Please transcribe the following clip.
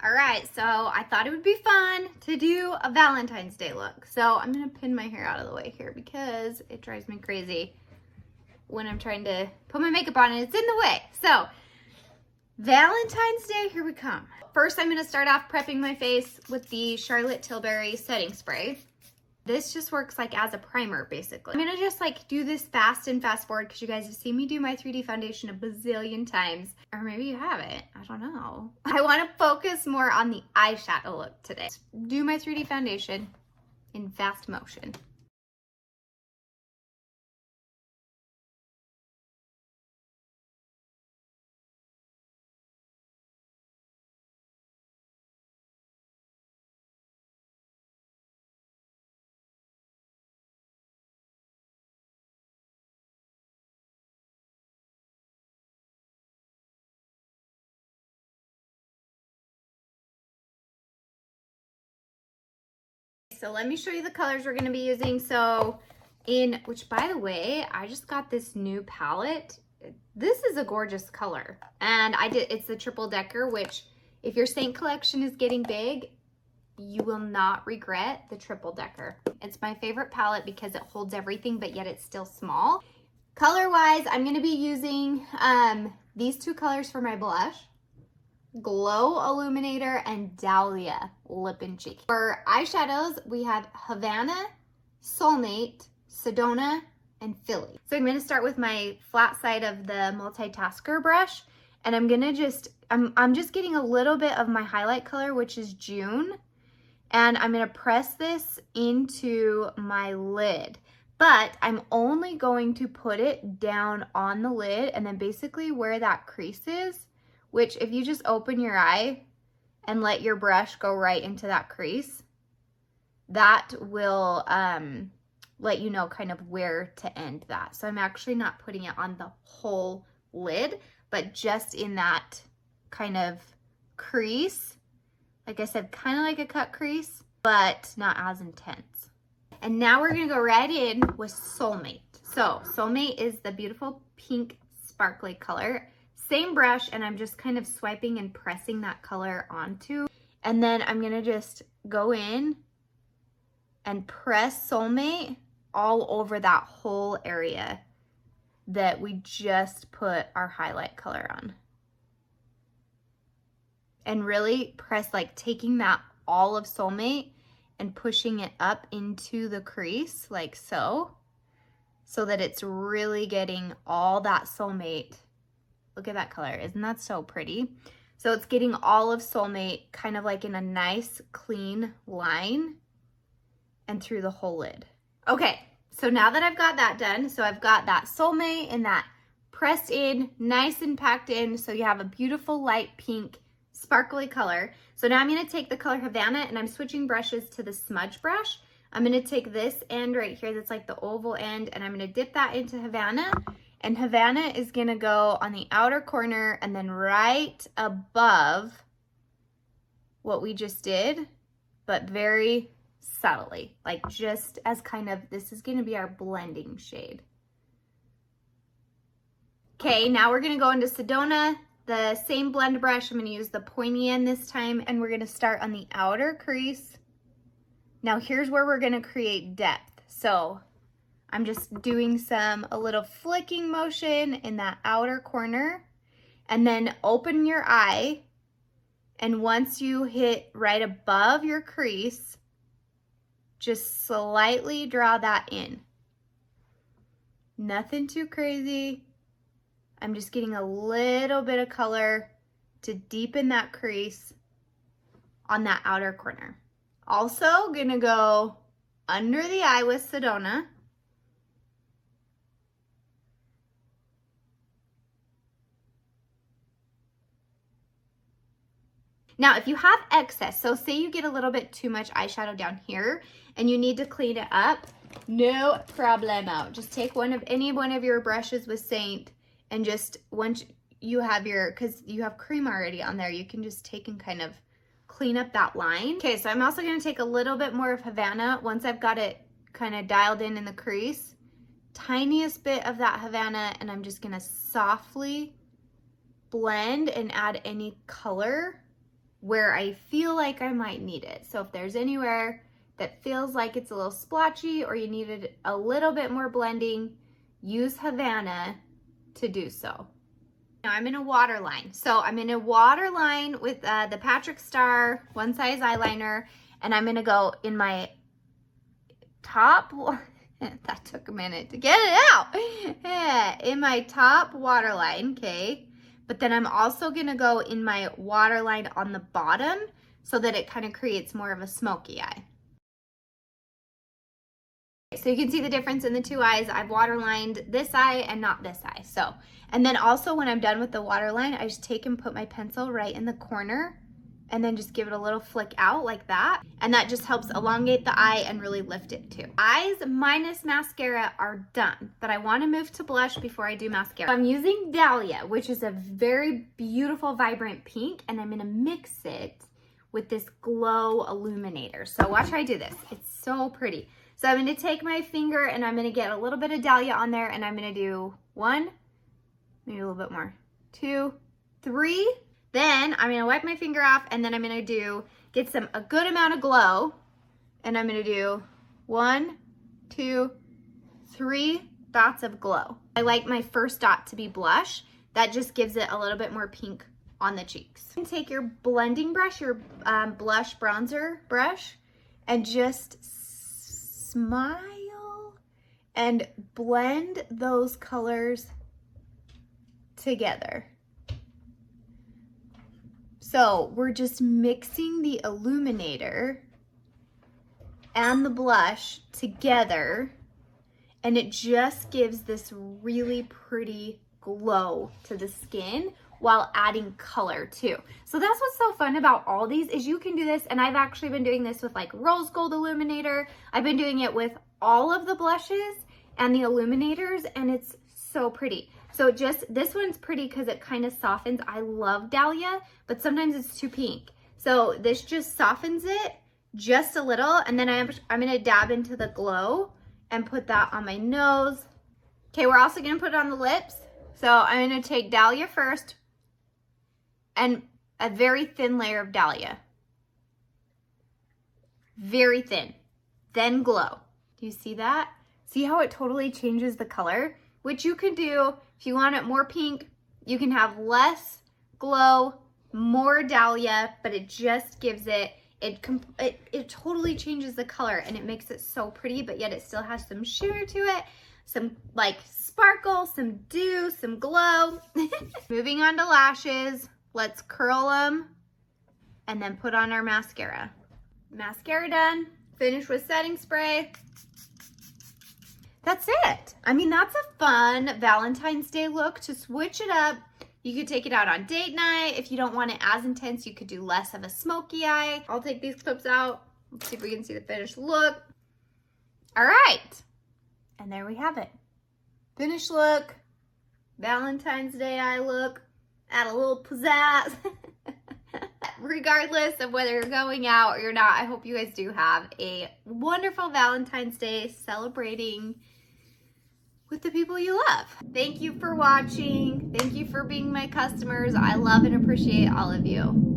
All right, so I thought it would be fun to do a Valentine's Day look. So I'm gonna pin my hair out of the way here because it drives me crazy when I'm trying to put my makeup on and it's in the way. So Valentine's Day, here we come. First, I'm gonna start off prepping my face with the Charlotte Tilbury setting spray. This just works like as a primer, basically. I'm gonna just like do this fast and fast forward because you guys have seen me do my 3D foundation a bazillion times. Or maybe you haven't, I don't know. I wanna focus more on the eyeshadow look today. Do my 3D foundation in fast motion. So let me show you the colors we're gonna be using. So which by the way, I just got this new palette. This is a gorgeous color. And it's the triple decker, which if your Saint collection is getting big, you will not regret the triple decker. It's my favorite palette because it holds everything, but yet it's still small. Color wise, I'm gonna be using these two colors for my blush. Glow Illuminator and Dahlia Lip and Cheek. For eyeshadows, we have Havana, Soulmate, Sedona, and Philly. So I'm gonna start with my flat side of the multitasker brush, and I'm gonna I'm just getting a little bit of my highlight color, which is June, and I'm gonna press this into my lid. But I'm only going to put it down on the lid and then basically where that crease is, which if you just open your eye and let your brush go right into that crease, that will let you know kind of where to end that. So I'm actually not putting it on the whole lid, but just in that kind of crease. Like I said, kind of like a cut crease, but not as intense. And now we're gonna go right in with Soulmate. So Soulmate is the beautiful pink sparkly color. Same brush, and I'm just kind of swiping and pressing that color onto. And then I'm gonna just go in and press Soulmate all over that whole area that we just put our highlight color on. And really press, like taking that all of Soulmate and pushing it up into the crease like so that it's really getting all that Soulmate. Look at that color, isn't that so pretty? So it's getting all of Soulmate kind of like in a nice clean line and through the whole lid. Okay, so now that I've got that done, so I've got that Soulmate and that pressed in, nice and packed in, so you have a beautiful light pink sparkly color. So now I'm gonna take the color Havana and I'm switching brushes to the smudge brush. I'm gonna take this end right here that's like the oval end and I'm gonna dip that into Havana. And Havana is gonna go on the outer corner and then right above what we just did, but very subtly, like just as kind of, this is gonna be our blending shade. Okay, now we're gonna go into Sedona, the same blend brush. I'm gonna use the pointy end this time, and we're gonna start on the outer crease. Now here's where we're gonna create depth. So I'm just doing a little flicking motion in that outer corner, and then open your eye, and once you hit right above your crease, just slightly draw that in. Nothing too crazy. I'm just getting a little bit of color to deepen that crease on that outer corner. Also gonna go under the eye with Sedona. Now, if you have excess, so say you get a little bit too much eyeshadow down here and you need to clean it up, no problemo. Just take any one of your brushes with Saint, and just once you have because you have cream already on there, you can just take and kind of clean up that line. Okay, so I'm also gonna take a little bit more of Havana once I've got it kind of dialed in the crease. Tiniest bit of that Havana, and I'm just gonna softly blend and add any color where I feel like I might need it. So if there's anywhere that feels like it's a little splotchy or you needed a little bit more blending, use Havana to do so. Now I'm in a waterline. So I'm in a waterline with the Patrick Star One Size eyeliner, and I'm gonna go in my top, that took a minute to get it out, in my top waterline, okay? But then I'm also gonna go in my waterline on the bottom so that it kind of creates more of a smoky eye. So you can see the difference in the two eyes. I've waterlined this eye and not this eye. So, and then also when I'm done with the waterline, I just take and put my pencil right in the corner and then just give it a little flick out like that. And that just helps elongate the eye and really lift it too. Eyes minus mascara are done, but I want to move to blush before I do mascara. I'm using Dahlia, which is a very beautiful, vibrant pink, and I'm gonna mix it with this glow illuminator. So watch how I do this. It's so pretty. So I'm gonna take my finger and I'm gonna get a little bit of Dahlia on there, and I'm gonna do 1, maybe a little bit more, 2, 3. Then I'm gonna wipe my finger off, and then I'm gonna get a good amount of glow, and I'm gonna do 1, 2, 3 dots of glow. I like my first dot to be blush. That just gives it a little bit more pink on the cheeks. You can take your blending brush, your blush bronzer brush, and just smile and blend those colors together. So we're just mixing the illuminator and the blush together, and it just gives this really pretty glow to the skin while adding color too. So that's what's so fun about all these, is you can do this, and I've actually been doing this with like rose gold illuminator. I've been doing it with all of the blushes and the illuminators, and it's so pretty. So this one's pretty because it kind of softens. I love Dahlia, but sometimes it's too pink. So this just softens it just a little, and then I'm gonna dab into the glow and put that on my nose. Okay, we're also gonna put it on the lips. So I'm gonna take Dahlia first, and a very thin layer of Dahlia. Very thin, then glow. Do you see that? See how it totally changes the color? Which you can do, if you want it more pink, you can have less glow, more Dahlia, but it just gives it totally changes the color, and it makes it so pretty, but yet it still has some shimmer to it, some like sparkle, some dew, some glow. Moving on to lashes, let's curl them and then put on our mascara. Mascara done, finish with setting spray. That's it. I mean, that's a fun Valentine's Day look to switch it up. You could take it out on date night. If you don't want it as intense, you could do less of a smoky eye. I'll take these clips out. Let's see if we can see the finished look. All right. And there we have it. Finished look, Valentine's Day eye look, add a little pizzazz. Regardless of whether you're going out or you're not, I hope you guys do have a wonderful Valentine's Day celebrating with the people you love. Thank you for watching. Thank you for being my customers. I love and appreciate all of you.